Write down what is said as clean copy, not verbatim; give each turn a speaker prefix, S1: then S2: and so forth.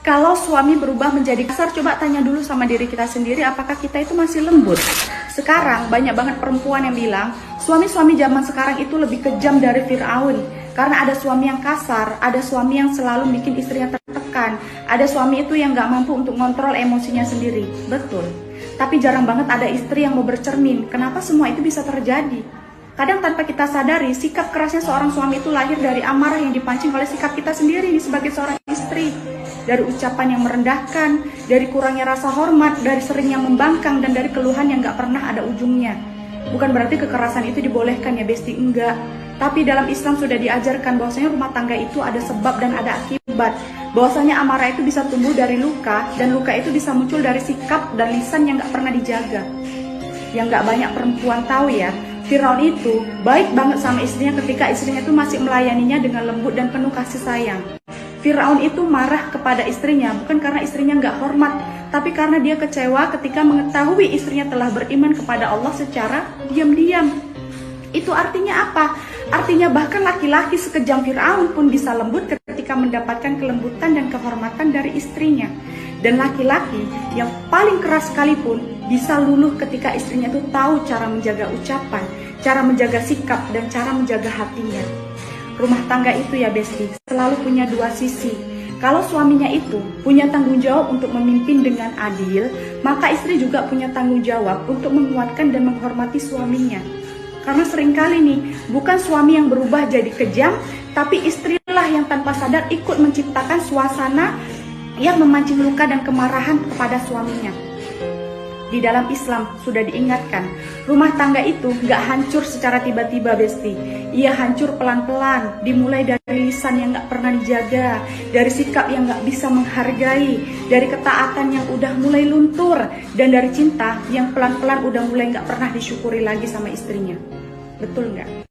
S1: Kalau suami berubah menjadi kasar, coba tanya dulu sama diri kita sendiri, apakah kita itu masih lembut? Sekarang banyak banget perempuan yang bilang, suami-suami zaman sekarang itu lebih kejam dari Fir'aun. Karena ada suami yang kasar, ada suami yang selalu bikin istrinya tertekan, ada suami itu yang gak mampu untuk ngontrol emosinya sendiri. Betul. Tapi jarang banget ada istri yang mau bercermin, kenapa semua itu bisa terjadi? Kadang tanpa kita sadari, sikap kerasnya seorang suami itu lahir dari amarah yang dipancing oleh sikap kita sendiri sebagai seorang istri. Dari ucapan yang merendahkan, dari kurangnya rasa hormat, dari seringnya membangkang, dan dari keluhan yang gak pernah ada ujungnya. Bukan berarti kekerasan itu dibolehkan ya Besti, enggak. Tapi dalam Islam sudah diajarkan bahwasanya rumah tangga itu ada sebab dan ada akibat. Bahwasanya amarah itu bisa tumbuh dari luka, dan luka itu bisa muncul dari sikap dan lisan yang gak pernah dijaga. Yang gak banyak perempuan tahu ya, Firaun itu baik banget sama istrinya ketika istrinya itu masih melayaninya dengan lembut dan penuh kasih sayang. Firaun itu marah kepada istrinya bukan karena istrinya nggak hormat, tapi karena dia kecewa ketika mengetahui istrinya telah beriman kepada Allah secara diam-diam. Itu artinya apa? Artinya bahkan laki-laki sekejam Firaun pun bisa lembut ketika mendapatkan kelembutan dan kehormatan dari istrinya. Dan laki-laki yang paling keras sekalipun bisa luluh ketika istrinya itu tahu cara menjaga ucapan, cara menjaga sikap, dan cara menjaga hatinya. Rumah tangga itu ya Besti, selalu punya dua sisi. Kalau suaminya itu punya tanggung jawab untuk memimpin dengan adil, maka istri juga punya tanggung jawab untuk menguatkan dan menghormati suaminya. Karena seringkali nih, bukan suami yang berubah jadi kejam, tapi istrilah yang tanpa sadar ikut menciptakan suasana yang memancing luka dan kemarahan kepada suaminya. Di dalam Islam sudah diingatkan, rumah tangga itu gak hancur secara tiba-tiba Besti. Ia hancur pelan-pelan, dimulai dari lisan yang gak pernah dijaga, dari sikap yang gak bisa menghargai, dari ketaatan yang udah mulai luntur, dan dari cinta yang pelan-pelan udah mulai gak pernah disyukuri lagi sama istrinya. Betul gak?